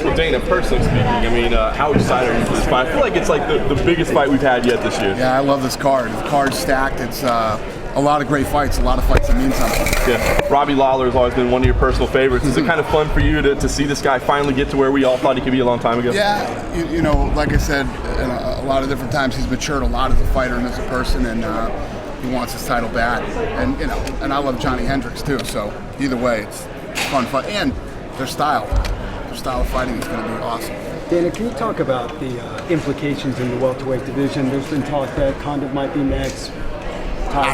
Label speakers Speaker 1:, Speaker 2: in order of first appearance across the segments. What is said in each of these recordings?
Speaker 1: Well, Dana, personally speaking, I mean, how excited are you for this fight? I feel like it's like the biggest fight we've had yet this year.
Speaker 2: Yeah, I love this card. The card's stacked. It's a lot of great fights, a lot of fights that mean something.
Speaker 1: Yeah, Robbie Lawler has always been one of your personal favorites. Is it kind of fun for you to see this guy finally get to where we all thought he could be a long time ago?
Speaker 2: Yeah, you know, like I said, a lot of different times, he's matured a lot as a fighter and as a person, and he wants his title back. And you know, and I love Johnny Hendricks too. So either way, it's a fun fight, and their style of fighting is going to be awesome.
Speaker 3: Dana, can you talk about the implications in the welterweight division? There's been talk that Condit might be next.
Speaker 2: I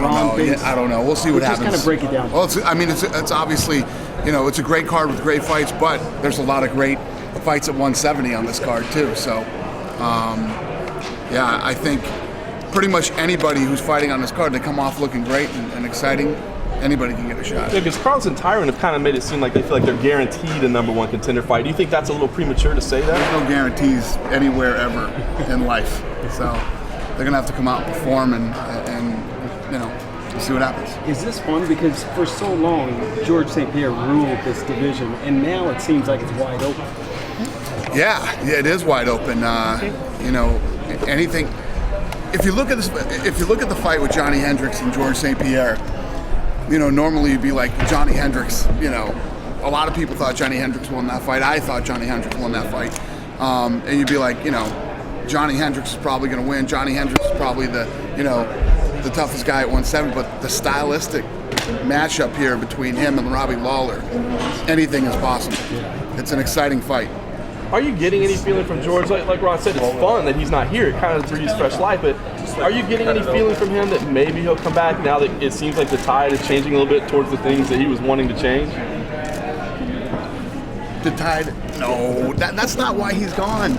Speaker 2: don't know. We'll see what happens.
Speaker 3: Just kind of break it down.
Speaker 2: Well, it's obviously, you know, it's a great card with great fights, but there's a lot of great fights at 170 on this card too. So, yeah, I think pretty much anybody who's fighting on this card, they come off looking great and exciting. Anybody can get a shot.
Speaker 1: Yeah, because Carlos and Tyron have kind of made it seem like they feel like they're guaranteed a #1 contender fight. Do you think that's a little premature to say that?
Speaker 2: There's no guarantees anywhere ever in life. So they're gonna have to come out and perform and you know, see what happens.
Speaker 3: Is this fun? Because for so long, George St. Pierre ruled this division, and now it seems like it's wide open.
Speaker 2: Yeah, it is wide open. You know, anything. If you look at this, if you look at the fight with Johnny Hendricks and George St. Pierre, you know, normally you'd be like Johnny Hendricks. You know, a lot of people thought Johnny Hendricks won that fight. I thought Johnny Hendricks won that fight, and you'd be like, you know, Johnny Hendricks is probably going to win. Johnny Hendricks is probably the toughest guy at 170. But the stylistic matchup here between him and Robbie Lawler, anything is possible. It's an exciting fight.
Speaker 1: Are you getting any feeling from George? Like Rod said, it's fun that he's not here. It kind of breathes fresh life. But are you getting any feeling from him that maybe he'll come back now that it seems like the tide is changing a little bit towards the things that he was wanting to change?
Speaker 2: The tide? No, that's not why he's gone.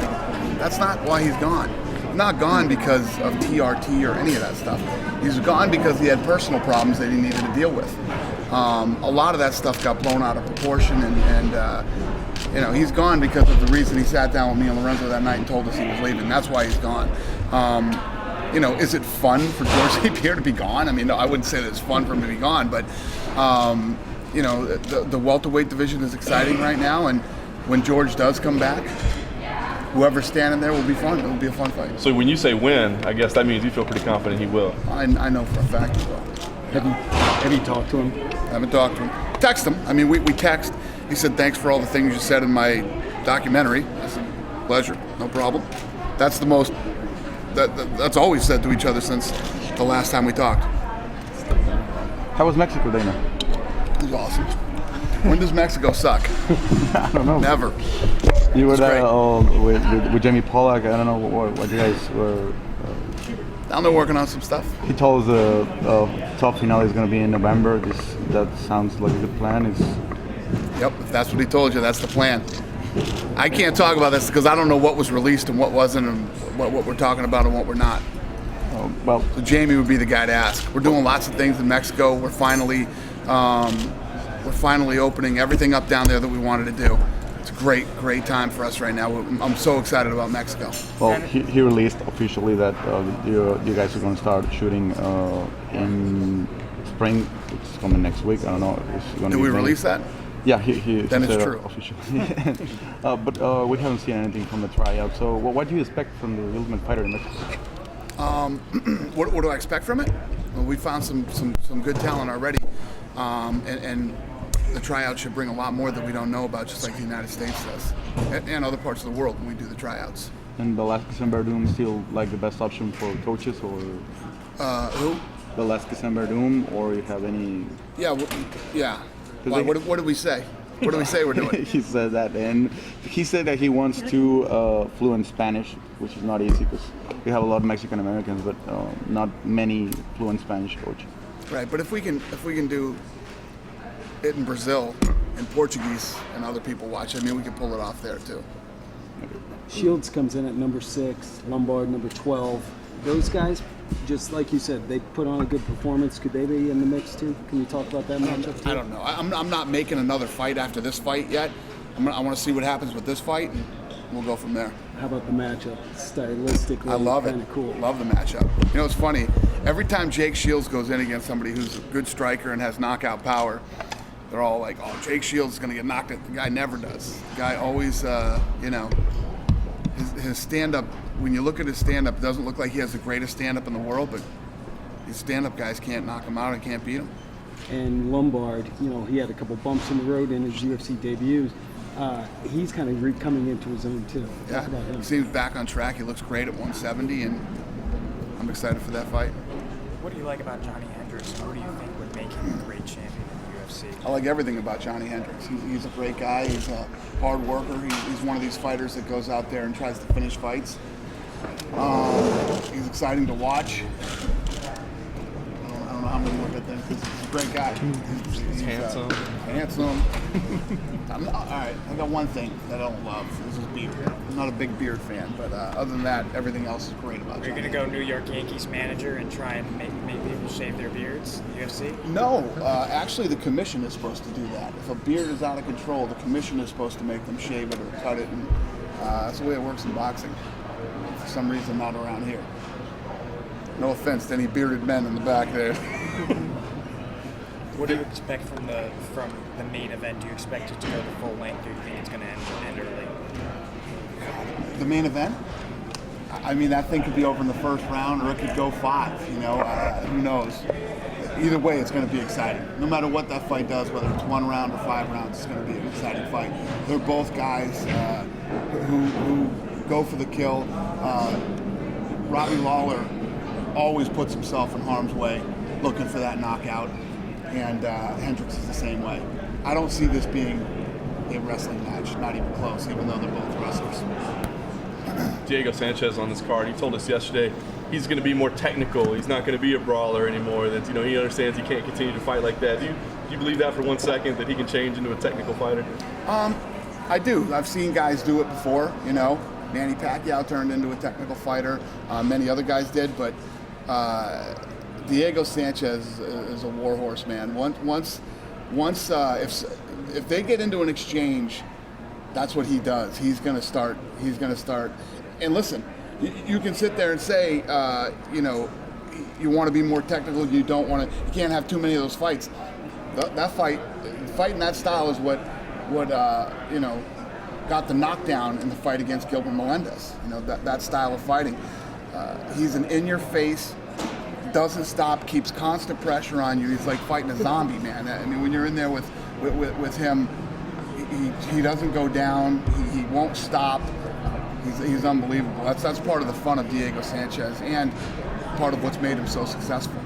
Speaker 2: That's not why he's gone. He's not gone because of TRT or any of that stuff. He's gone because he had personal problems that he needed to deal with. A lot of that stuff got blown out of proportion, and you know, he's gone because of the reason he sat down with me and Lorenzo that night and told us he was leaving. That's why he's gone. You know, is it fun for George St. Pierre to be gone? I mean, no, I wouldn't say that it's fun for him to be gone, but you know, the welterweight division is exciting right now, and when George does come back, whoever's standing there will be fun. It will be a fun fight.
Speaker 1: So when you say win, I guess that means you feel pretty confident he will.
Speaker 2: I know for a fact he will.
Speaker 3: Have you talked to him?
Speaker 2: I haven't talked to him. Text him. I mean, we text. He said, thanks for all the things you said in my documentary. I said, pleasure, no problem. That's the most, that's all we've said to each other since the last time we talked.
Speaker 4: How was Mexico, Dana?
Speaker 2: It was awesome. When does Mexico suck?
Speaker 4: I don't know.
Speaker 2: Never.
Speaker 4: You were there with Jamie Pollack. I don't know what you guys were.
Speaker 2: Down there working on some stuff.
Speaker 4: He told us the TUF finale is going to be in November. That sounds like a good plan.
Speaker 2: Yep, if that's what he told you, that's the plan. I can't talk about this because I don't know what was released and what wasn't, and what we're talking about and what we're not.
Speaker 4: Well,
Speaker 2: so Jamie would be the guy to ask. We're doing lots of things in Mexico. We're finally opening everything up down there that we wanted to do. It's a great time for us right now. I'm so excited about Mexico.
Speaker 4: Well, he released officially that you guys are going to start shooting in spring, which is coming next week. I don't know.
Speaker 2: Did we release that?
Speaker 4: Yeah, he
Speaker 2: then
Speaker 4: said
Speaker 2: it's true.
Speaker 4: Officially. But we haven't seen anything from the tryout. So what do you expect from the Ultimate Fighter in Mexico?
Speaker 2: What do I expect from it? Well, we found some good talent already, and the tryout should bring a lot more that we don't know about, just like the United States does, and other parts of the world when we do the tryouts.
Speaker 4: And Velasquez and Verdum still like the best option for coaches, or
Speaker 2: who?
Speaker 4: Velasquez and Verdum, or you have any?
Speaker 2: Yeah, yeah. Why, what did we say? What do we say we're doing?
Speaker 4: He said that, and he said that he wants to fluent Spanish, which is not easy because we have a lot of Mexican Americans, but not many fluent Spanish coaches.
Speaker 2: Right, but if we can do it in Brazil, in Portuguese, and other people watch, I mean, we can pull it off there too.
Speaker 3: Shields comes in at number 6, Lombard number 12. Those guys, just like you said, they put on a good performance. Could they be in the mix too? Can you talk about that matchup too?
Speaker 2: I don't know. I'm not making another fight after this fight yet. I want to see what happens with this fight, and we'll go from there.
Speaker 3: How about the matchup? Stylistically,
Speaker 2: I love it.
Speaker 3: Kind of cool.
Speaker 2: Love the matchup. You know, it's funny. Every time Jake Shields goes in against somebody who's a good striker and has knockout power, they're all like, oh, Jake Shields is going to get knocked out. The guy never does. The guy always, you know, his stand-up, when you look at his stand-up, it doesn't look like he has the greatest stand-up in the world, but his stand-up guys can't knock him out and can't beat him.
Speaker 3: And Lombard, you know, he had a couple bumps in the road in his UFC debuts. He's kind of coming into his own too. Talk about him.
Speaker 2: He seems back on track. He looks great at 170, and I'm excited for that fight.
Speaker 5: What do you like about Johnny Hendricks, and what do you think would make him a great champion in the UFC?
Speaker 2: I like everything about Johnny Hendricks. He's a great guy. He's a hard worker. He's one of these fighters that goes out there and tries to finish fights. He's exciting to watch. I don't know how many look at this. He's a great guy. He's
Speaker 1: handsome.
Speaker 2: Handsome. All right, I got one thing that I don't love. This is beard. I'm not a big beard fan, but other than that, everything else is great about
Speaker 5: Are you
Speaker 2: Johnny.
Speaker 5: going to go New York Yankees manager and try and make people shave their beards in the UFC?
Speaker 2: No, actually the commission is supposed to do that. If a beard is out of control, the commission is supposed to make them shave it or cut it, and that's the way it works in boxing. For some reason, not around here. No offense to any bearded men in the back there.
Speaker 5: What do you expect from the main event? Do you expect it to go the full length, or do you think it's going to end early?
Speaker 2: The main event? I mean, that thing could be over in the first round, or it could go 5. You know, who knows? Either way, it's going to be exciting. No matter what that fight does, whether it's 1 round or 5 rounds, it's going to be an exciting fight. They're both guys who go for the kill. Robbie Lawler always puts himself in harm's way, looking for that knockout, and Hendricks is the same way. I don't see this being a wrestling match, not even close, even though they're both wrestlers.
Speaker 1: Diego Sanchez on this card, he told us yesterday he's going to be more technical. He's not going to be a brawler anymore. That, you know, he understands he can't continue to fight like that. Do you believe that for 1 second, that he can change into a technical fighter?
Speaker 2: I do. I've seen guys do it before. You know, Manny Pacquiao turned into a technical fighter. Many other guys did, but Diego Sanchez is a warhorse, man. Once, if they get into an exchange, that's what he does. He's gonna start. And listen, you can sit there and say, you know, you want to be more technical. You don't want to. You can't have too many of those fights. That fighting that style is what you know, got the knockdown in the fight against Gilbert Melendez. You know, that style of fighting. He's an in-your-face, doesn't stop, keeps constant pressure on you. He's like fighting a zombie, man. I mean, when you're in there with him, he doesn't go down. He won't stop. He's unbelievable. That's part of the fun of Diego Sanchez and part of what's made him so successful.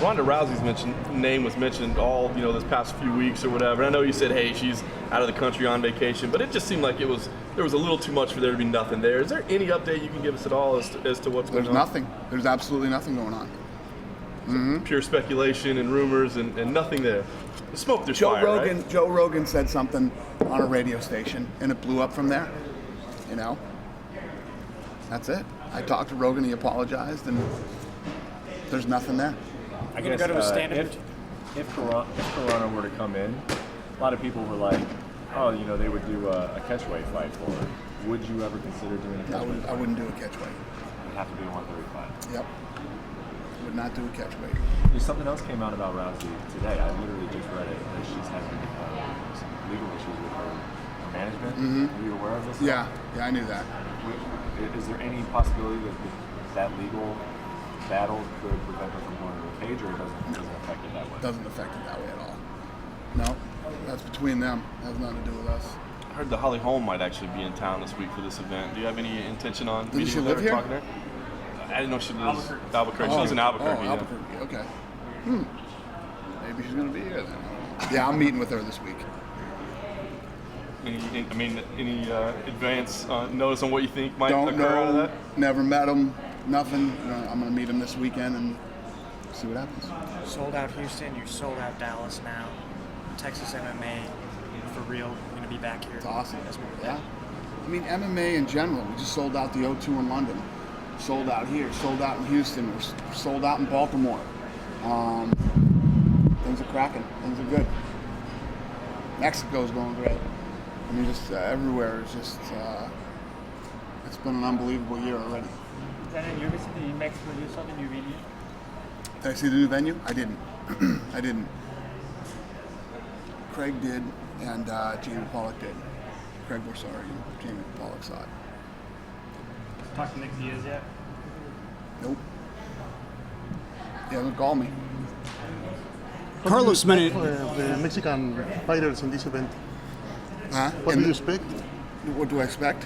Speaker 1: Ronda Rousey's name was mentioned all, you know, this past few weeks or whatever. I know you said, hey, she's out of the country on vacation, but it just seemed like there was a little too much for there to be nothing there. Is there any update you can give us at all as to what's going on?
Speaker 2: There's nothing. There's absolutely nothing going on.
Speaker 1: Pure speculation and rumors and nothing there. The smoke, there's fire, right?
Speaker 2: Joe Rogan said something on a radio station, and it blew up from there. You know, that's it. I talked to Rogan, he apologized, and there's nothing there.
Speaker 6: I guess
Speaker 5: go to a stand-up.
Speaker 6: if Corona were to come in, a lot of people were like, oh, you know, they would do a catchweight fight for her. Would you ever consider doing a catchweight?
Speaker 2: I wouldn't do a catchweight.
Speaker 6: It'd have to be a 135.
Speaker 2: Yep. Would not do a catchweight.
Speaker 6: There's something else came out about Rousey today. I literally just read it, that she's having some legal issues with her management. Are you aware of this?
Speaker 2: Yeah, I knew that.
Speaker 6: Is there any possibility that legal battle could prevent her from going to the cage, or it doesn't affect it that way?
Speaker 2: Doesn't affect it that way at all. No, that's between them. It has nothing to do with us.
Speaker 1: I heard that Holly Holm might actually be in town this week for this event. Do you have any intention on
Speaker 2: Does
Speaker 1: meeting
Speaker 2: she
Speaker 1: with
Speaker 2: live
Speaker 1: her,
Speaker 2: here?
Speaker 1: talking to her? I didn't know she lives Albuquerque. She lives in Albuquerque. Yeah.
Speaker 2: Albuquerque. Okay. Maybe she's gonna be here then. Yeah, I'm meeting with her this week.
Speaker 1: Any advance notice on what you think might
Speaker 2: Don't
Speaker 1: occur out of
Speaker 2: know.
Speaker 1: that?
Speaker 2: Never met him. Nothing. I'm gonna meet him this weekend and see what happens.
Speaker 5: Sold out Houston, you sold out Dallas now. Texas MMA, for real, you're going to be back here.
Speaker 2: It's awesome.
Speaker 5: That's what-
Speaker 2: Yeah. I mean, MMA in general. We just sold out the O2 in London. Sold out here. Sold out in Houston. We're sold out in Baltimore. Things are cracking. Things are good. Mexico's going great. I mean, just everywhere is just. It's been an unbelievable year already.
Speaker 7: Daniel, you recently in Mexico, you saw the new video?
Speaker 2: Did I see the new venue? I didn't. I didn't. Craig did, and Jamie Pollock did. Craig Borsari and Jamie Pollock saw it.
Speaker 7: Talked to Nick Diaz yet?
Speaker 2: Nope. He hasn't called me.
Speaker 8: Carlos Menem.
Speaker 9: The Mexican fighters in this event.
Speaker 2: Huh?
Speaker 9: What do you expect?
Speaker 2: What do I expect?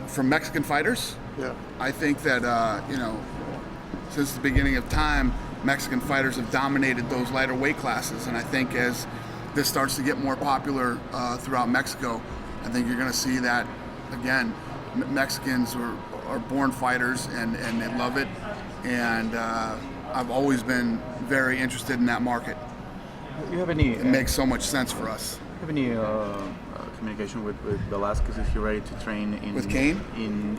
Speaker 2: From Mexican fighters?
Speaker 9: Yeah.
Speaker 2: I think that, since the beginning of time, Mexican fighters have dominated those lighter weight classes. And I think as this starts to get more popular throughout Mexico, I think you're going to see that, again, Mexicans are born fighters and they love it. And I've always been very interested in that market.
Speaker 4: Do you have any?
Speaker 2: It makes so much sense for us.
Speaker 4: Have any communication with Velasquez? Is he ready to train in?
Speaker 2: With Kane?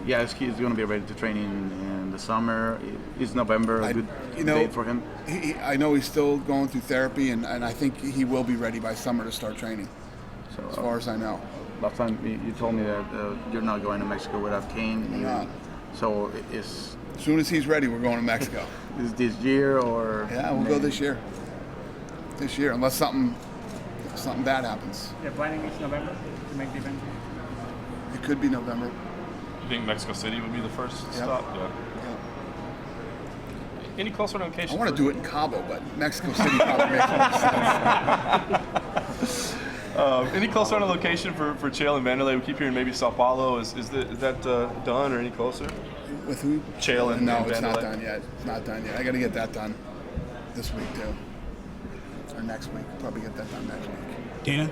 Speaker 4: He's going to be ready to train in the summer. Is November a good date for him?
Speaker 2: I know he's still going through therapy, and I think he will be ready by summer to start training.
Speaker 4: So,
Speaker 2: as far as I know.
Speaker 4: Last time you told me that you're not going to Mexico without Kane.
Speaker 2: No.
Speaker 4: So is.
Speaker 2: As soon as he's ready, we're going to Mexico.
Speaker 4: Is this year or?
Speaker 2: Yeah, we'll go this year. This year, unless something bad happens.
Speaker 7: Yeah, planning is November to make the event.
Speaker 2: It could be November.
Speaker 1: You think Mexico City would be the first stop? Yeah. Any closer location?
Speaker 2: I want to do it in Cabo, but Mexico City probably makes more sense.
Speaker 1: Any closer on a location for Chael and Vanderlei? We keep hearing maybe Sao Paulo. Is that done or any closer?
Speaker 2: With who?
Speaker 1: Chael and
Speaker 2: No,
Speaker 1: Vanderlei.
Speaker 2: it's not done yet. It's not done yet. I got to get that done this week too, or next week. Probably get that done next week.
Speaker 8: Dana,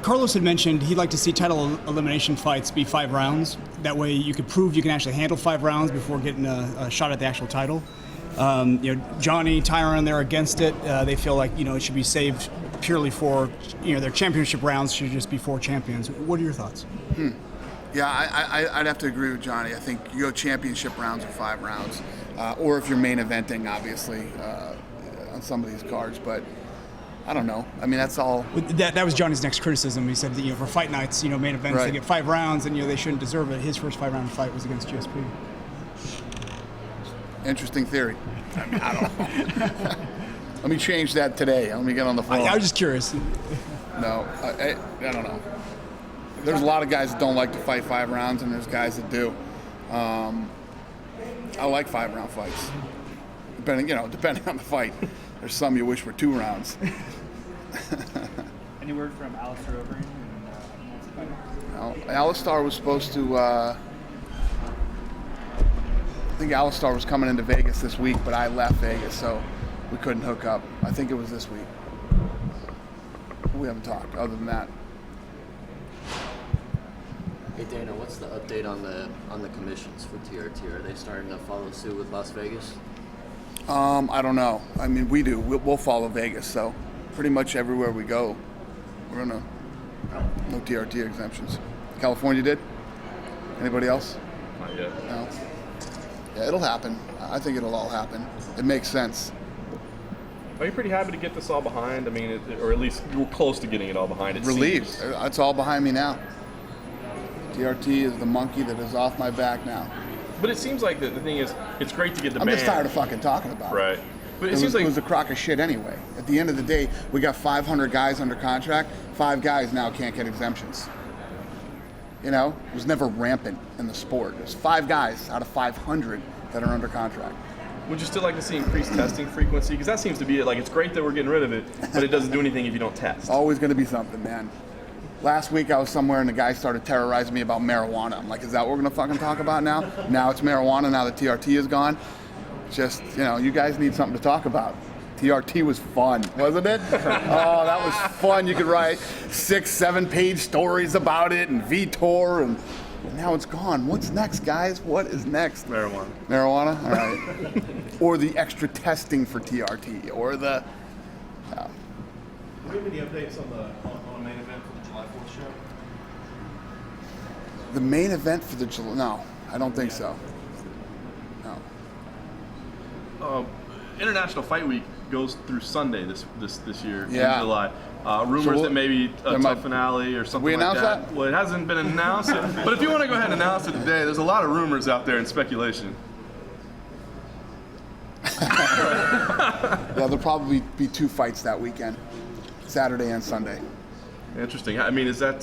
Speaker 8: Carlos had mentioned he'd like to see title elimination fights be 5 rounds. That way you could prove you can actually handle 5 rounds before getting a shot at the actual title. Johnny, Tyron, they're against it. They feel like it should be saved purely for their championship rounds should just be 4 champions. What are your thoughts?
Speaker 2: Yeah, I'd have to agree with Johnny. I think you go championship rounds or 5 rounds, or if you're main eventing, obviously, on some of these cards. But I don't know. I mean, that's all.
Speaker 8: That was Johnny's next criticism. He said that for fight nights, main events,
Speaker 2: Right.
Speaker 8: they get 5 rounds, and they shouldn't deserve it. His first 5-round fight was against GSP.
Speaker 2: Interesting theory. I mean, I don't know. Let me change that today. Let me get on the phone.
Speaker 8: I was just curious.
Speaker 2: No, I don't know. There's a lot of guys that don't like to fight 5 rounds, and there's guys that do. I like 5-round fights, depending on the fight. There's some you wish were 2 rounds.
Speaker 7: Any word from Alistair Overeem?
Speaker 2: Alistair was supposed to. I think Alistair was coming into Vegas this week, but I left Vegas, so we couldn't hook up. I think it was this week. We haven't talked other than that.
Speaker 10: Hey Dana, what's the update on the commissions for TRT? Are they starting to follow suit with Las Vegas?
Speaker 2: I don't know. I mean, we do. We'll follow Vegas, so pretty much everywhere we go, we're gonna no TRT exemptions. California did. Anybody else?
Speaker 1: Not yet.
Speaker 2: No. Yeah, it'll happen. I think it'll all happen. It makes sense.
Speaker 1: Are you pretty happy to get this all behind? I mean, or at least you were close to getting it all behind.
Speaker 2: Relieved.
Speaker 1: Seems.
Speaker 2: It's all behind me now. TRT is the monkey that is off my back now.
Speaker 1: But it seems like the thing is, it's great to get the
Speaker 2: I'm
Speaker 1: ban.
Speaker 2: just tired of fucking talking about it.
Speaker 1: Right. But
Speaker 2: It was a crock of shit anyway. At the end of the day, we got 500 guys under contract. 5 guys now can't get exemptions. It was never rampant in the sport. There's 5 guys out of 500 that are under contract.
Speaker 1: Would you still like to see increased testing frequency? Because that seems to be it. Like, it's great that we're getting rid of it, but it doesn't do anything if you don't test.
Speaker 2: Always going to be something, man. Last week I was somewhere and the guy started terrorizing me about marijuana. I'm like, is that what we're going to fucking talk about now? Now it's marijuana, now that TRT is gone. Just, you guys need something to talk about. TRT was fun, wasn't it? Oh, that was fun. You could write 6-7 page stories about it and Vitor, and now it's gone. What's next, guys? What is next?
Speaker 1: Marijuana.
Speaker 2: Marijuana? All right. Or the extra testing for TRT, or the...
Speaker 11: Do we have any updates on the main event for the July 4th show?
Speaker 2: The main event for the July... No, I don't think so. No.
Speaker 1: International Fight Week goes through Sunday this year
Speaker 2: Yeah.
Speaker 1: in July. Rumors that maybe a TUF finale or something
Speaker 2: we
Speaker 1: like
Speaker 2: announce
Speaker 1: that.
Speaker 2: that?
Speaker 1: Well, it hasn't been announced yet. But if you want to go ahead and announce it today, there's a lot of rumors out there and speculation.
Speaker 2: Yeah, there'll probably be 2 fights that weekend. Saturday and Sunday.
Speaker 1: Interesting. I mean, is that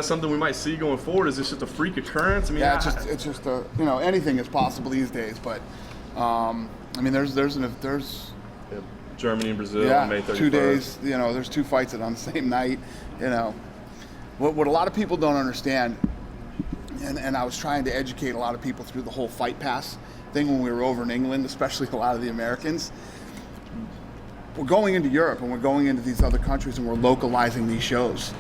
Speaker 1: something we might see going forward? Is this just a freak occurrence? I mean,
Speaker 2: Yeah, it's just a, you know, anything is possible these days. But I mean, there's
Speaker 1: Germany and Brazil on May 31st.
Speaker 2: 2 days. You know, there's 2 fights on the same night. You know, what a lot of people don't understand, and I was trying to educate a lot of people through the whole Fight Pass thing when we were over in England, especially a lot of the Americans. We're going into Europe and we're going into these other countries and we're localizing these shows,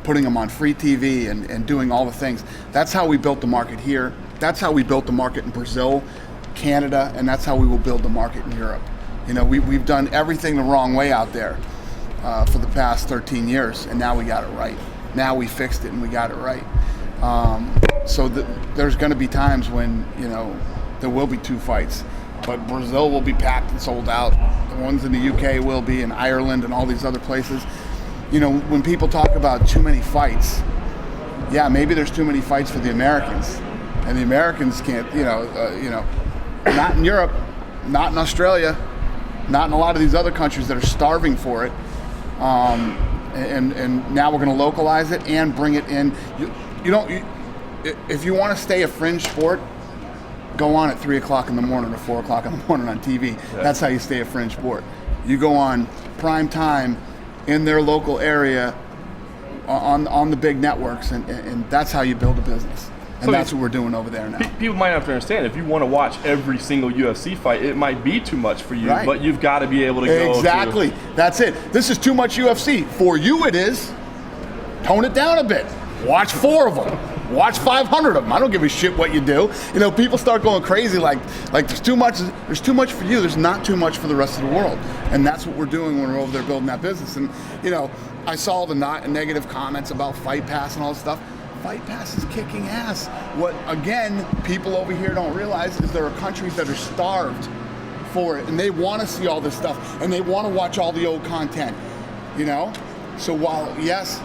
Speaker 2: putting them on free TV and doing all the things. That's how we built the market here. That's how we built the market in Brazil, Canada, and that's how we will build the market in Europe. You know, we've done everything the wrong way out there for the past 13 years, and now we got it right. Now we fixed it and we got it right. So there's going to be times when, you know, there will be 2 fights, but Brazil will be packed and sold out. The ones in the UK will be, in Ireland and all these other places. You know, when people talk about too many fights, yeah, maybe there's too many fights for the Americans, and the Americans can't, you know, not in Europe, not in Australia, not in a lot of these other countries that are starving for it. And now we're going to localize it and bring it in. If you want to stay a fringe sport, go on at 3 o'clock in the morning or 4 o'clock in the morning on TV. Yeah. That's how you stay a fringe sport. You go on prime time in their local area on the big networks, and that's how you build a business. And so that's what we're doing over there now.
Speaker 1: People might have to understand, if you want to watch every single UFC fight, it might be too much for you, but you've got to be able to go.
Speaker 2: Exactly. That's it. This is too much UFC. For you it is. Tone it down a bit. Watch 4 of them. Watch 500 of them. I don't give a shit what you do. You know, people start going crazy like there's too much for you. There's not too much for the rest of the world. And that's what we're doing when we're over there building that business. And, you know, I saw the negative comments about Fight Pass and all this stuff. Fight Pass is kicking ass. What, again, people over here don't realize is there are countries that are starved for it, and they want to see all this stuff, and they want to watch all the old content, you know? So while, yes,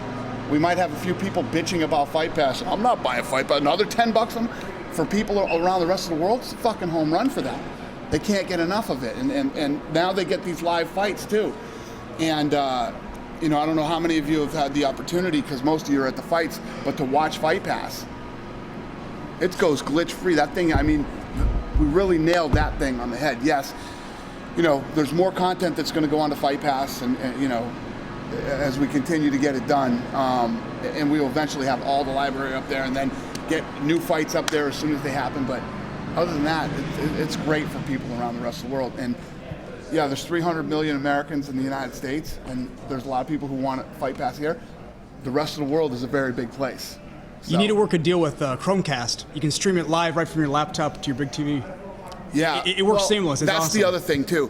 Speaker 2: we might have a few people bitching about Fight Pass, I'm not buying Fight Pass. Another $10 for people around the rest of the world, it's a fucking home run for them. They can't get enough of it, and now they get these live fights too. And, you know, I don't know how many of you have had the opportunity, because most of you are at the fights, but to watch Fight Pass, it goes glitch-free. That thing, I mean, we really nailed that thing on the head. Yes, you know, there's more content that's going to go on to Fight Pass, and you know, as we continue to get it done, and we will eventually have all the library up there, and then get new fights up there as soon as they happen. But other than that, it's great for people around the rest of the world. And yeah, there's 300 million Americans in the United States, and there's a lot of people who want to Fight Pass here. The rest of the world is a very big place. So.
Speaker 8: You need to work a deal with Chromecast. You can stream it live right from your laptop to your big TV.
Speaker 2: Yeah,
Speaker 8: it works seamless. It's
Speaker 2: that's
Speaker 8: awesome.
Speaker 2: the other thing too.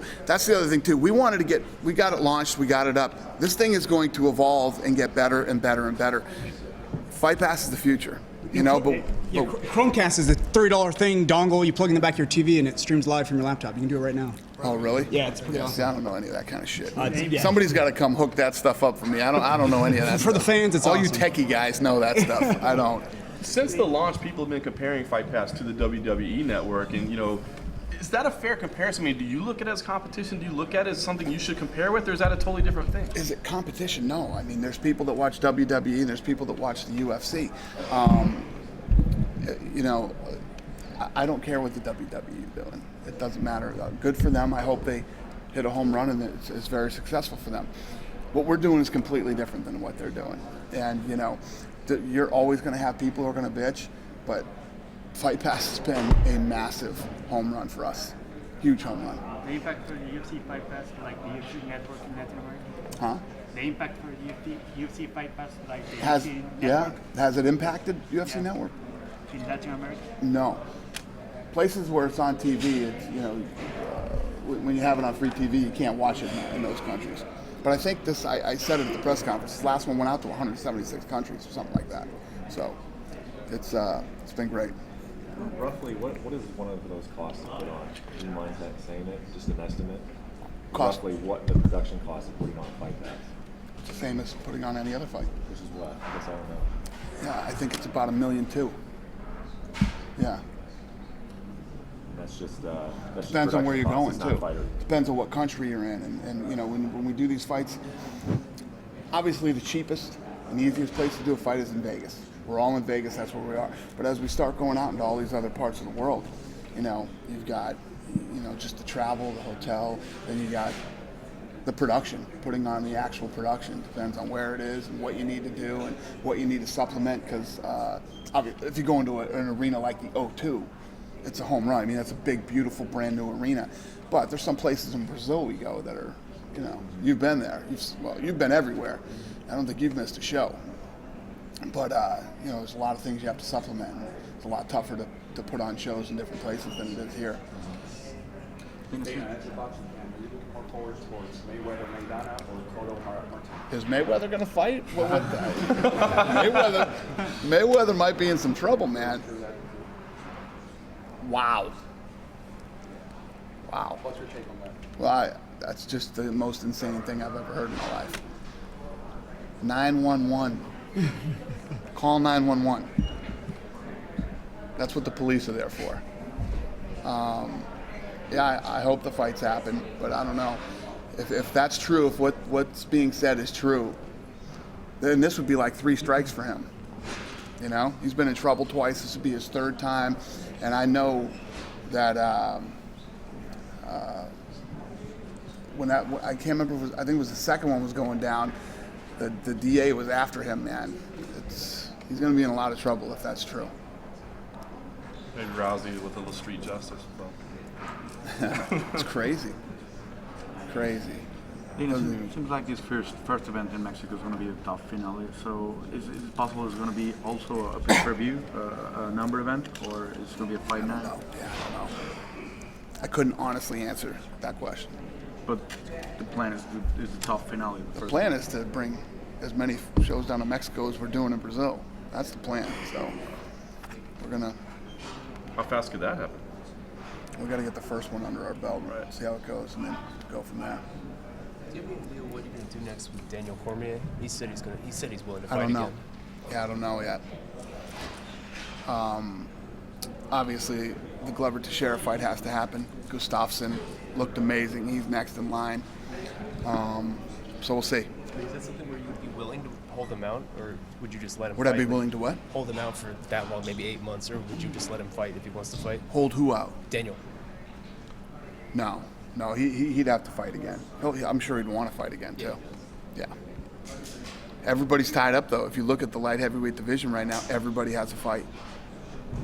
Speaker 2: We got it launched, we got it up. This thing is going to evolve and get better and better and better. Fight Pass is the future, you know. But
Speaker 8: Chromecast is a $30 thing, dongle. You plug in the back of your TV and it streams live from your laptop. You can do it right now.
Speaker 2: Oh, really?
Speaker 8: Yeah, it's pretty awesome.
Speaker 2: See, I don't know any of that kind of shit.
Speaker 8: Yeah.
Speaker 2: Somebody's got to come hook that stuff up for me. I don't know any of that.
Speaker 8: For the fans, it's
Speaker 2: all
Speaker 8: awesome.
Speaker 2: You techie guys know that stuff. I don't.
Speaker 1: Since the launch, people have been comparing Fight Pass to the WWE Network, and you know, is that a fair comparison? I mean, do you look at it as competition? Do you look at it as something you should compare with, or is that a totally different thing?
Speaker 2: Is it competition? No. I mean, there's people that watch WWE, there's people that watch the UFC. You know, I don't care what the WWE is doing. It doesn't matter. Good for them. I hope they hit a home run and it's very successful for them. What we're doing is completely different than what they're doing. And, you know, you're always going to have people who are going to bitch, but Fight Pass has been a massive home run for us. Huge home run.
Speaker 7: The impact for the UFC Fight Pass, like the UFC Network in Latin America?
Speaker 2: Huh?
Speaker 7: The impact for the UFC Fight Pass, like the
Speaker 2: UFC
Speaker 7: Network?
Speaker 2: Yeah. Has it impacted UFC Network?
Speaker 7: In Latin America?
Speaker 2: No. Places where it's on TV, it's, you know, when you have it on free TV, you can't watch it in those countries. But I think this, I said it at the press conference, this last one went out to 176 countries or something like that. So it's been great.
Speaker 6: Roughly, what is one of those costs to put on? Do you mind saying it? Just an estimate?
Speaker 2: Cost.
Speaker 6: Roughly what the production cost of putting on a Fight Pass?
Speaker 2: It's the same as putting on any other fight.
Speaker 6: Which is what? I guess I don't know.
Speaker 2: Yeah, I think it's about $1.2 million. Yeah.
Speaker 6: That's just
Speaker 2: depends on where you're going too.
Speaker 6: Fighter.
Speaker 2: Depends on what country you're in, and you know, when we do these fights, obviously the cheapest and the easiest place to do a fight is in Vegas. We're all in Vegas, that's where we are. But as we start going out into all these other parts of the world, you've got, just the travel, the hotel, then you got the production, putting on the actual production. Depends on where it is and what you need to do and what you need to supplement, because if you go into an arena like the O2, it's a home run. I mean, that's a big, beautiful, brand new arena. But there's some places in Brazil we go that are, you've been there. You've been everywhere. I don't think you've missed a show. But, there's a lot of things you have to supplement. It's a lot tougher to put on shows in different places than it is here. Is Mayweather going to fight? Mayweather might be in some trouble, man. Wow. What's your take on that? Well, that's just the most insane thing I've ever heard in my life. 911. Call 911. That's what the police are there for. I hope the fights happen, but I don't know. If that's true, if what's being said is true, then this would be like 3 strikes for him. He's been in trouble twice. This would be his 3rd time, and I know that I can't remember. I think it was the second one was going down. The DA was after him, man. He's going to be in a lot of trouble if that's true.
Speaker 1: Maybe Rousey with a little street justice.
Speaker 2: It's crazy. It
Speaker 4: seems like this first event in Mexico is going to be a tough finale. So is it possible it's going to be also a pay-per-view, a number event, or is it going to be a fight night?
Speaker 2: I don't know. I couldn't honestly answer that question.
Speaker 4: But the plan is the tough finale.
Speaker 2: The plan is to bring as many shows down to Mexico as we're doing in Brazil. That's the plan. So we're gonna.
Speaker 1: How fast could that happen?
Speaker 2: We got to get the first one under our belt,
Speaker 1: right?
Speaker 2: See how it goes, and then go from there.
Speaker 12: Do you have any idea what you're gonna do next with Daniel Cormier? He said he's willing to fight
Speaker 2: I don't know.
Speaker 12: again.
Speaker 2: Yeah, I don't know yet. Obviously, the Glover Teixeira fight has to happen. Gustafsson looked amazing. He's next in line. So we'll see.
Speaker 12: Is that something where you'd be willing to hold him out, or would you just let him
Speaker 2: Would
Speaker 12: fight?
Speaker 2: I be willing to what?
Speaker 12: Hold him out for that long, maybe 8 months, or would you just let him fight if he wants to fight?
Speaker 2: Hold who out?
Speaker 12: Daniel.
Speaker 2: No, he'd have to fight again. I'm sure he'd want to fight again, too. Yeah. Everybody's tied up, though. If you look at the light heavyweight division right now, everybody has a fight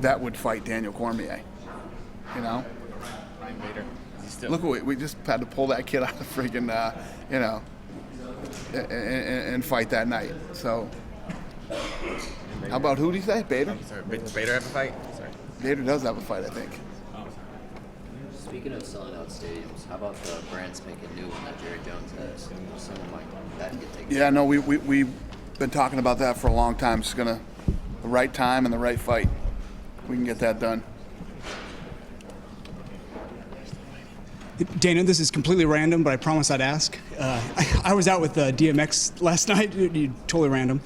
Speaker 2: that would fight Daniel Cormier.
Speaker 12: Ryan Bader.
Speaker 2: Look, we just had to pull that kid out of the friggin', and fight that night. So, how about who do you say? Bader?
Speaker 12: Sorry, Bader have a fight? Sorry.
Speaker 2: Bader does have a fight, I think.
Speaker 10: Speaking of selling out stadiums, how about the brand spanking new one that Jerry Jones has? Something like that get taken.
Speaker 2: Yeah, no, we've been talking about that for a long time. It's the right time and the right fight. We can get that done.
Speaker 8: Dana, this is completely random, but I promise I'd ask. I was out with DMX last night, totally random.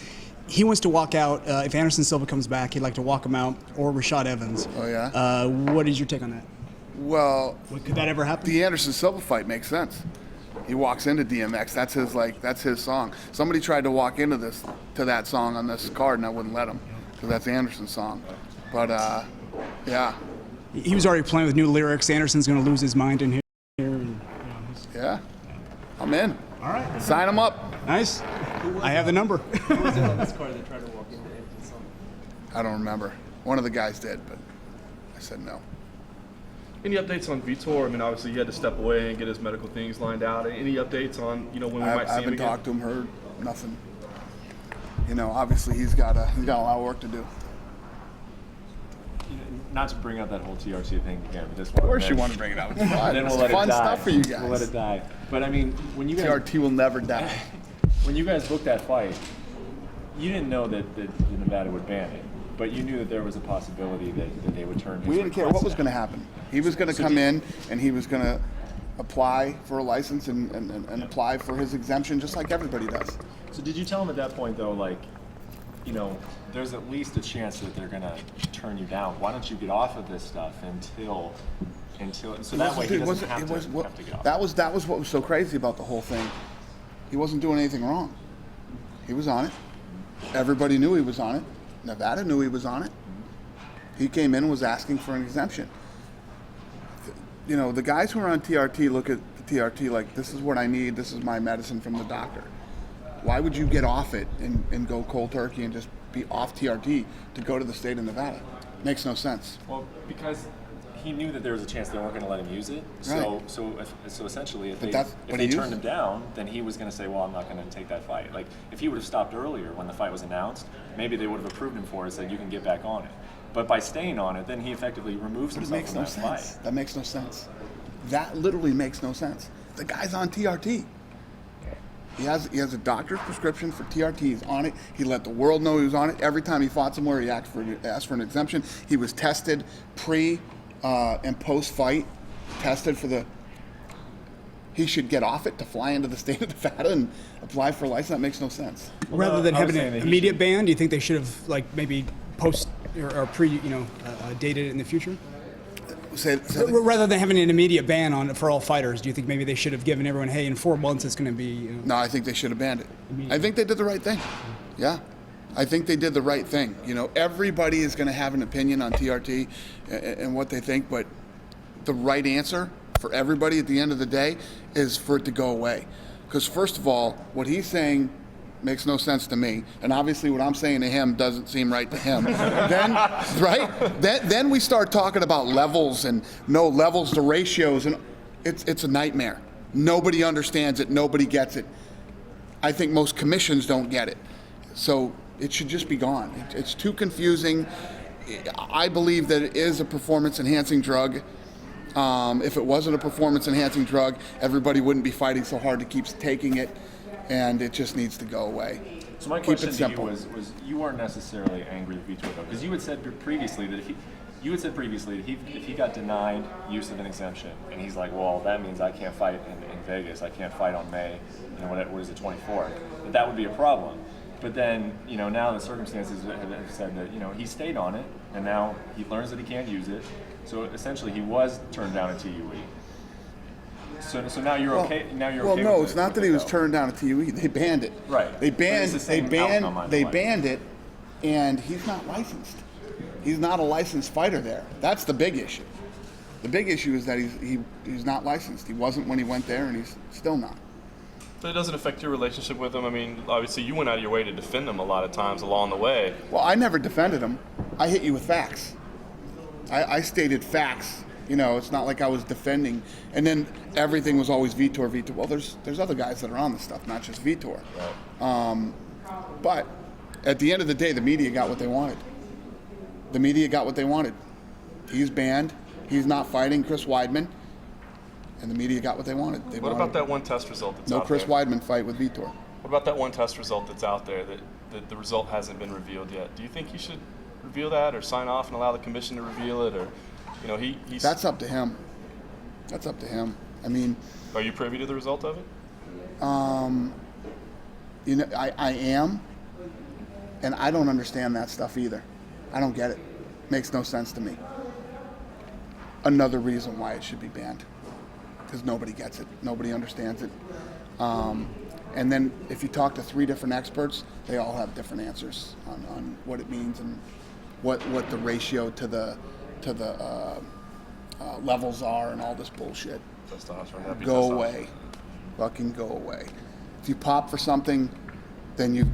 Speaker 8: He wants to walk out, if Anderson Silva comes back, he'd like to walk him out, or Rashad Evans.
Speaker 2: Oh, yeah?
Speaker 8: What is your take on that?
Speaker 2: Well,
Speaker 8: could that ever happen?
Speaker 2: The Anderson Silva fight makes sense. He walks into DMX. That's his song. Somebody tried to walk into that song on this card, and I wouldn't let him, because that's Anderson's song. But yeah.
Speaker 8: He was already playing with new lyrics. Anderson's going to lose his mind in here.
Speaker 2: Yeah, I'm in.
Speaker 8: All right.
Speaker 2: Sign him up.
Speaker 8: Nice. I have the number.
Speaker 12: Who was it on this card that tried to walk into Anderson's song?
Speaker 2: I don't remember. One of the guys did, but I said no.
Speaker 1: Any updates on Vitor? I mean, obviously he had to step away and get his medical things lined out. Any updates on when we might see him again?
Speaker 2: I haven't talked to him, heard nothing. Obviously he's got a lot of work to do.
Speaker 6: Not to bring up that whole TRT thing again, but just
Speaker 2: of course you want to bring it up. It's fun.
Speaker 6: Then
Speaker 2: It's
Speaker 6: we'll
Speaker 2: fun stuff for you guys.
Speaker 6: We'll let it die. But I mean, when you guys
Speaker 2: TRT will never die.
Speaker 6: When you guys booked that fight, you didn't know that Nevada would ban it, but you knew that there was a possibility that they would turn his
Speaker 2: We didn't care what was
Speaker 6: down.
Speaker 2: going to happen. He was going to come in and he was going to apply for a license and apply for his exemption just like everybody does.
Speaker 6: So did you tell him at that point though, like, there's at least a chance that they're gonna turn you down. Why don't you get off of this stuff until so that way he doesn't have to get off.
Speaker 2: That was what was so crazy about the whole thing. He wasn't doing anything wrong. He was on it. Everybody knew he was on it. Nevada knew he was on it. He came in and was asking for an exemption. You know, the guys who are on TRT look at the TRT like, this is what I need, this is my medicine from the doctor. Why would you get off it and go cold turkey and just be off TRT to go to the state of Nevada? Makes no sense.
Speaker 6: Well, because he knew that there was a chance they weren't going to let him use it.
Speaker 2: Right.
Speaker 6: So essentially, if
Speaker 2: But
Speaker 6: they turned him down, then he was going to say, well, I'm not going to take that fight. Like, if he would have stopped earlier when the fight was announced, maybe they would have approved him for it and said, you can get back on it. But by staying on it, then he effectively removes himself from that fight.
Speaker 2: That makes no sense. That literally makes no sense. The guy's on TRT. He has a doctor's prescription for TRT. He's on it. He let the world know he was on it. Every time he fought somewhere, he asked for an exemption. He was tested pre and post fight. Tested for the. He should get off it to fly into the state of Nevada and apply for a license. That makes no sense.
Speaker 8: Rather than having an immediate ban, do you think they should have like maybe post or pre dated it in the future? Rather than having an immediate ban for all fighters, do you think maybe they should have given everyone, hey, in 4 months it's going to be?
Speaker 2: No, I think they should have banned it. I think they did the right thing. Yeah, I think they did the right thing. You know, everybody is going to have an opinion on TRT and what they think, but the right answer for everybody at the end of the day is for it to go away. Because first of all, what he's saying makes no sense to me, and obviously what I'm saying to him doesn't seem right to him. Then we start talking about levels and no levels to ratios, and it's a nightmare. Nobody understands it. Nobody gets it. I think most commissions don't get it. So it should just be gone. It's too confusing. I believe that it is a performance-enhancing drug. If it wasn't a performance-enhancing drug, everybody wouldn't be fighting so hard to keep taking it. And it just needs to go away.
Speaker 6: So my question to you was you weren't necessarily angry with Vitor though, because you had said previously that if he got denied use of an exemption, and he's like, well, that means I can't fight in Vegas, I can't fight on May, what is it, 24th, that would be a problem. But then, now the circumstances have said that, he stayed on it, and now he learns that he can't use it. So essentially, he was turned down at TUE. So now you're okay. Now you're okay.
Speaker 2: Well, no, it's not that he was turned down at TUE. They banned it.
Speaker 6: Right.
Speaker 2: They banned it, and he's not licensed. He's not a licensed fighter there. That's the big issue. The big issue is that he's not licensed. He wasn't when he went there, and he's still not.
Speaker 1: So it doesn't affect your relationship with him? I mean, obviously you went out of your way to defend him a lot of times along the way.
Speaker 2: Well, I never defended him. I hit you with facts. I stated facts. It's not like I was defending, and then everything was always Vitor. Well, there's other guys that are on this stuff, not just Vitor. Right. But at the end of the day, the media got what they wanted. The media got what they wanted. He's banned. He's not fighting Chris Weidman, and the media got what they wanted.
Speaker 1: What about that one test result that's out there?
Speaker 2: No Chris Weidman fight with Vitor.
Speaker 1: What about that one test result that's out there that the result hasn't been revealed yet? Do you think he should reveal that or sign off and allow the commission to reveal it, or? He's...
Speaker 2: That's up to him. That's up to him. I mean...
Speaker 1: Are you privy to the result of it?
Speaker 2: I am, and I don't understand that stuff either. I don't get it. Makes no sense to me. Another reason why it should be banned. Because nobody gets it. Nobody understands it. And then if you talk to 3 different experts, they all have different answers on what it means and what the ratio to the levels are and all this bullshit. Go away. Fucking go away. If you pop for something, then you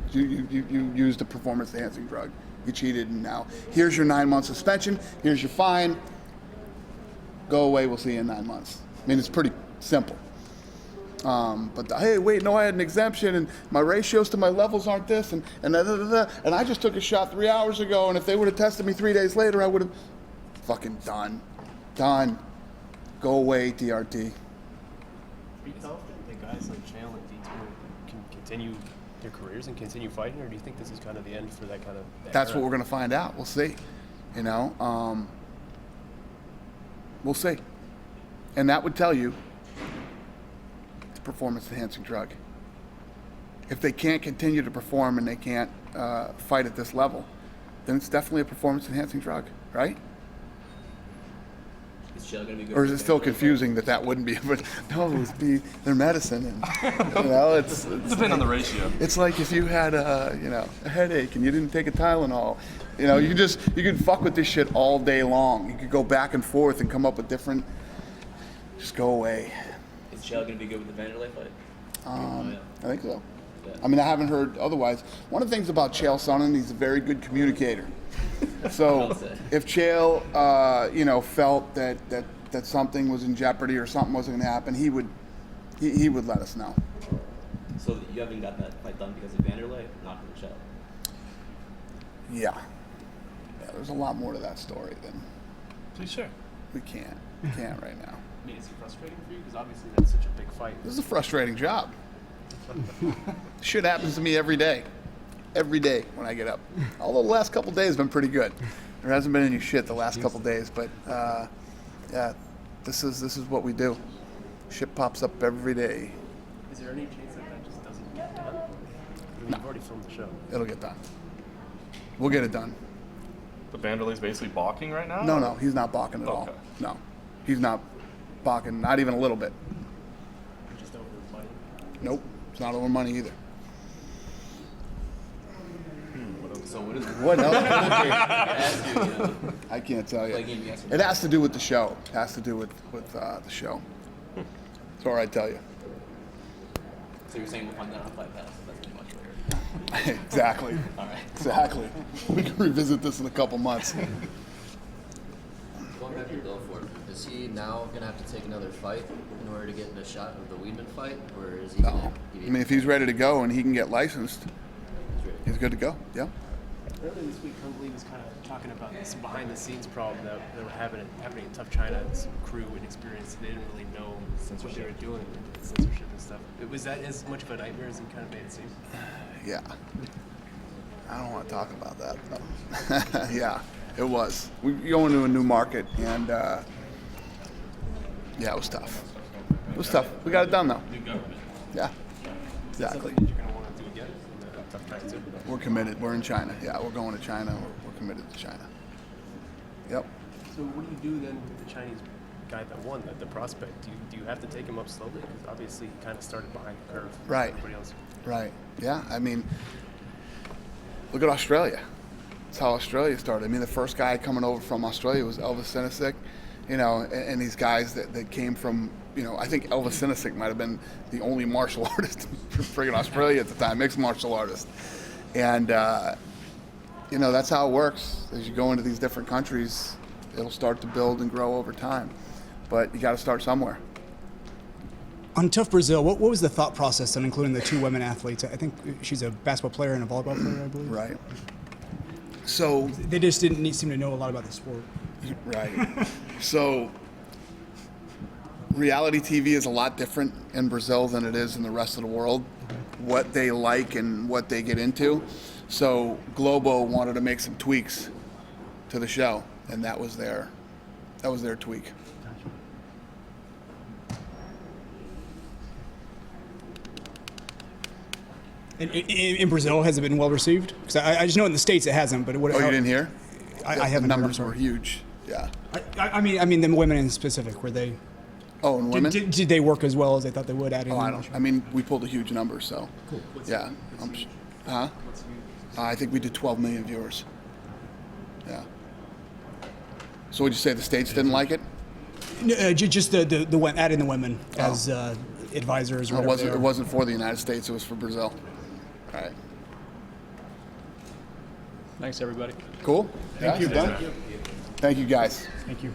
Speaker 2: used a performance-enhancing drug. You cheated, and now here's your 9-month suspension. Here's your fine. Go away. We'll see you in 9 months. I mean, it's pretty simple. Hey, wait, no, I had an exemption, and my ratios to my levels aren't this, and I just took a shot 3 hours ago, and if they would have tested me 3 days later, I would have. Fucking done. Go away, TRT.
Speaker 12: Do you confident that guys like Chael and Vitor can continue their careers and continue fighting, or do you think this is kind of the end for that kind of?
Speaker 2: That's what we're going to find out. We'll see. We'll see. And that would tell you it's a performance-enhancing drug. If they can't continue to perform and they can't fight at this level, then it's definitely a performance-enhancing drug, right?
Speaker 10: Is Chael gonna be good?
Speaker 2: Or is it still confusing that wouldn't be? But no, it would be their medicine, and it's
Speaker 1: Depending on the ratio.
Speaker 2: It's like if you had a headache and you didn't take a Tylenol. You can fuck with this shit all day long. You could go back and forth and come up with different. Just go away.
Speaker 10: Is Chael gonna be good with the Vanderlei fight?
Speaker 2: I think so. I mean, I haven't heard otherwise. One of the things about Chael Sonnen, he's a very good communicator. So if Chael, felt that something was in jeopardy or something wasn't going to happen, he would let us know.
Speaker 10: So you haven't gotten that fight done because of Vanderlei, not for Chael?
Speaker 2: Yeah. There's a lot more to that story than.
Speaker 1: Please share.
Speaker 2: We can't right now.
Speaker 12: I mean, is it frustrating for you? Because obviously that's such a big fight.
Speaker 2: This is a frustrating job. Shit happens to me every day. Every day when I get up. Although the last couple days have been pretty good. There hasn't been any shit the last couple days, but this is what we do. Shit pops up every day.
Speaker 12: Is there any chance that just doesn't get done? I mean, you've already filmed the show.
Speaker 2: It'll get done. We'll get it done.
Speaker 1: But Vanderlei's basically balking right now?
Speaker 2: No, he's not balking at all. No, he's not balking, not even a little bit.
Speaker 12: Just over money?
Speaker 2: Nope, it's not over money either.
Speaker 10: So what is it?
Speaker 2: What else? I can't tell you. It has to do with the show. It has to do with the show. That's all right, tell you.
Speaker 10: So you're saying we'll find that on Fight Pass? That's pretty much later.
Speaker 2: Exactly.
Speaker 10: All right.
Speaker 2: Exactly. We can revisit this in a couple months.
Speaker 10: Going back to Belfort, is he now going to have to take another fight in order to get a shot of the Weidman fight, or is he?
Speaker 2: No. I mean, if he's ready to go and he can get licensed, he's good to go. Yeah.
Speaker 12: Earlier this week, Hunt Lee was kind of talking about some behind-the-scenes problem that they were happening in TUF China. Some crew and experience, they didn't really know what they were doing, censorship and stuff. Was that as much of a nightmare as he kind of made it seem?
Speaker 2: Yeah. I don't want to talk about that, though. Yeah, it was. We go into a new market, and yeah, it was tough. It was tough. We got it done, though. Yeah, exactly.
Speaker 12: Something that you're going to want to do again in TUF China too?
Speaker 2: We're committed. We're in China. Yeah, we're going to China. We're committed to China. Yep.
Speaker 12: So what do you do then with the Chinese guy that won, the prospect? Do you have to take him up slowly? Because obviously he kind of started behind the curve.
Speaker 2: Right.
Speaker 12: Everybody else.
Speaker 2: Right. Yeah. I mean, look at Australia. That's how Australia started. I mean, the first guy coming over from Australia was Elvis Sinisic, and these guys that came from, I think Elvis Sinisic might have been the only martial artist from friggin' Australia at the time, mixed martial artist. And, that's how it works. As you go into these different countries, it'll start to build and grow over time. But you got to start somewhere.
Speaker 8: On TUF Brazil, what was the thought process on including the two women athletes? I think she's a basketball player and a volleyball player, I believe.
Speaker 2: Right. So
Speaker 8: they just didn't seem to know a lot about the sport.
Speaker 2: Right. So reality TV is a lot different in Brazil than it is in the rest of the world. What they like and what they get into. So Globo wanted to make some tweaks to the show, and that was their tweak.
Speaker 8: In Brazil, has it been well received? Because I just know in the States it hasn't, but
Speaker 2: you didn't hear?
Speaker 8: I haven't.
Speaker 2: The numbers were huge. Yeah.
Speaker 8: I mean the women in specific, were they?
Speaker 2: Oh, and women?
Speaker 8: Did they work as well as they thought they would?
Speaker 2: I mean, we pulled a huge number, so. Cool. Yeah. I think we did 12 million viewers. Yeah. So would you say the States didn't like it?
Speaker 8: No, just the adding the women as advisors. Or
Speaker 2: it wasn't for the United States. It was for Brazil. All right.
Speaker 12: Thanks, everybody.
Speaker 2: Cool.
Speaker 8: Thank you.
Speaker 2: Thank you, guys.
Speaker 8: Thank you.